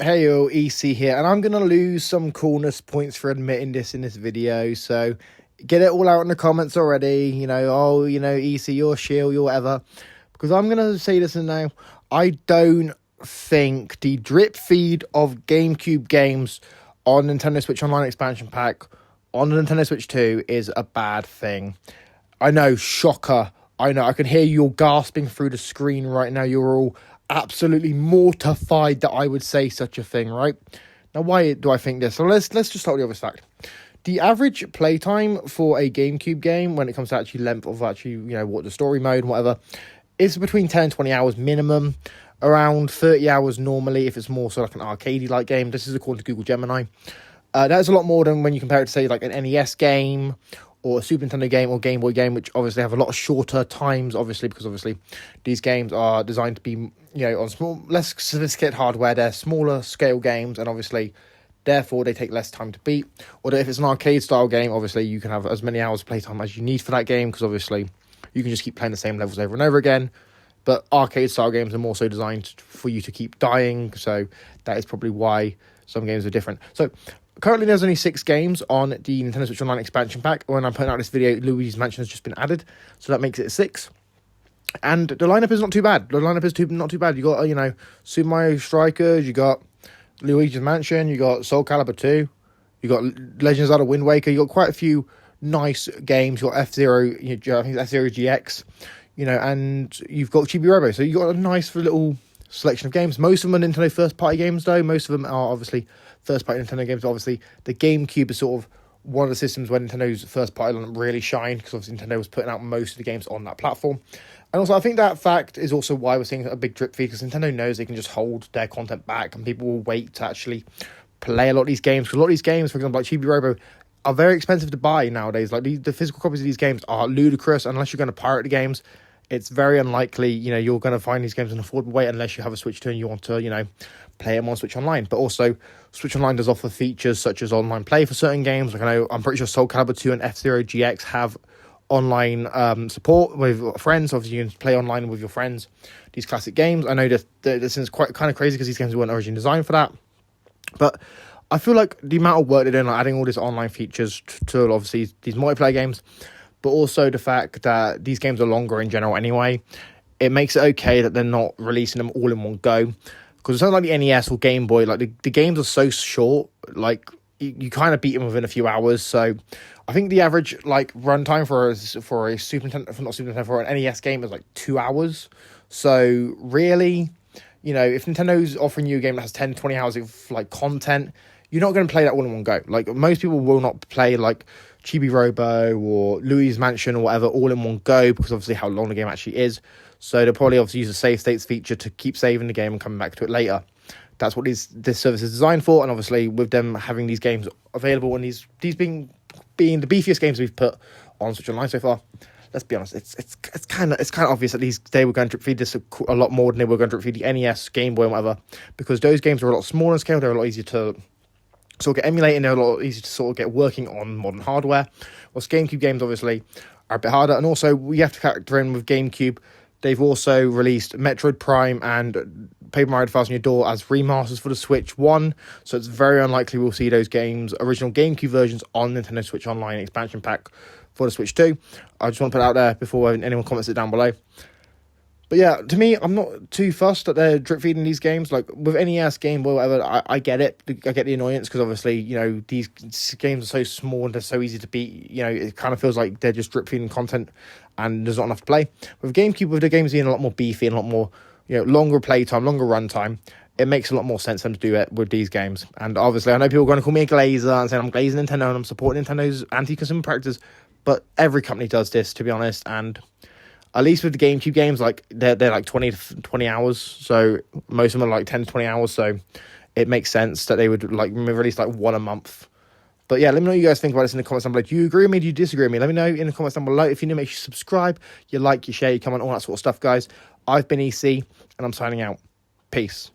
Hey yo, EC here, and I'm gonna lose some coolness points for admitting this in this video, so get it all out in the comments already, EC, you're shield, you're whatever, because I'm gonna say this now. I don't think the drip feed of GameCube games on Nintendo Switch Online expansion pack on the Nintendo Switch 2 is a bad thing. I know, shocker. I know, I can hear you all gasping through the screen right now. You're all absolutely mortified that I would say such a thing, right? Now, why do I think this? So let's just start with the obvious fact. The average playtime for a GameCube game, when it comes to actually length of what the story mode and whatever, is between 10 and 20 hours minimum. Around 30 hours normally if it's more so like an arcade-like game. This is according to Google Gemini. That's a lot more than when you compare it to, say, like an NES game or a Super Nintendo game or Game Boy game, which obviously have a lot of shorter times, because these games are designed to be, on less sophisticated hardware. They're smaller scale games, and obviously, therefore, they take less time to beat. Or if it's an arcade-style game, obviously, you can have as many hours of playtime as you need for that game, because obviously, you can just keep playing the same levels over and over again. But arcade-style games are more so designed for you to keep dying, so that is probably why some games are different. So, currently, there's only 6 games on the Nintendo Switch Online expansion pack. When I'm putting out this video, Luigi's Mansion has just been added, so that makes it 6. And the lineup is not too bad. Not too bad. You got, Super Mario Strikers, you got Luigi's Mansion, you got Soul Calibur 2, you got Legends of Zelda Wind Waker. You got quite a few nice games. You got F-Zero, I think it's F-Zero GX, and you've got Chibi Robo. So you got a nice little selection of games. Most of them are Nintendo first-party games, though. Most of them are obviously first-party Nintendo games. Obviously, the GameCube is sort of one of the systems where Nintendo's first-party lineup really shined, because obviously Nintendo was putting out most of the games on that platform. And also, I think that fact is also why we're seeing a big drip feed, because Nintendo knows they can just hold their content back, and people will wait to actually play a lot of these games. Because a lot of these games, for example, like Chibi Robo, are very expensive to buy nowadays. Like, the physical copies of these games are ludicrous. Unless you're going to pirate the games, it's very unlikely, you're going to find these games in an affordable way unless you have a Switch 2 and you want to, play them on Switch Online. But also, Switch Online does offer features such as online play for certain games. Like, I'm pretty sure Soul Calibur 2 and F-Zero GX have online support with friends. Obviously, you can play online with your friends these classic games. I know that this is quite kind of crazy because these games weren't originally designed for that. But I feel like the amount of work they're doing, like adding all these online features to obviously these multiplayer games, but also the fact that these games are longer in general anyway, it makes it okay that they're not releasing them all in one go. Because it's not like the NES or Game Boy, like the games are so short, like you kind of beat them within a few hours. So I think the average runtime for a Super Nintendo, not Super Nintendo, for an NES game is 2 hours. So really, if Nintendo's offering you a game that has 10, 20 hours of content, you're not going to play that all in one go. Most people will not play Chibi Robo or Luigi's Mansion or whatever all in one go, because obviously how long the game actually is. So they'll probably obviously use a save states feature to keep saving the game and coming back to it later. That's what this service is designed for. And obviously with them having these games available and these being the beefiest games we've put on Switch Online so far, let's be honest, it's kind of obvious that they were going to feed this a lot more than they were going to feed the NES, Game Boy and whatever, because those games are a lot smaller in scale. They're a lot easier to sort of get emulating, they're a lot easier to sort of get working on modern hardware. Whilst GameCube games obviously are a bit harder. And also we have to factor in with GameCube, they've also released Metroid Prime and Paper Mario: The Thousand Year Door as remasters for the Switch 1. So it's very unlikely we'll see those games, original GameCube versions, on Nintendo Switch Online expansion pack for the Switch 2. I just want to put it out there before anyone comments it down below. But yeah, to me, I'm not too fussed that they're drip feeding these games. With NES, Game Boy, whatever, I get it. I get the annoyance because obviously, these games are so small and they're so easy to beat. It kind of feels like they're just drip feeding content and there's not enough to play. With GameCube, with the games being a lot more beefy and a lot more, longer playtime, longer runtime, it makes a lot more sense for them to do it with these games. And obviously, I know people are going to call me a glazer and saying I'm glazing Nintendo and I'm supporting Nintendo's anti-consumer practices, but every company does this, to be honest. And at least with the GameCube games, they're 20 hours, so most of them are 10 to 20 hours, so it makes sense that they would release one a month. But yeah, let me know what you guys think about this in the comments down below. Do you agree with me? Do you disagree with me? Let me know in the comments down below. If you're new, make sure you subscribe, you like, you share, you comment, all that sort of stuff, guys. I've been EC, and I'm signing out. Peace.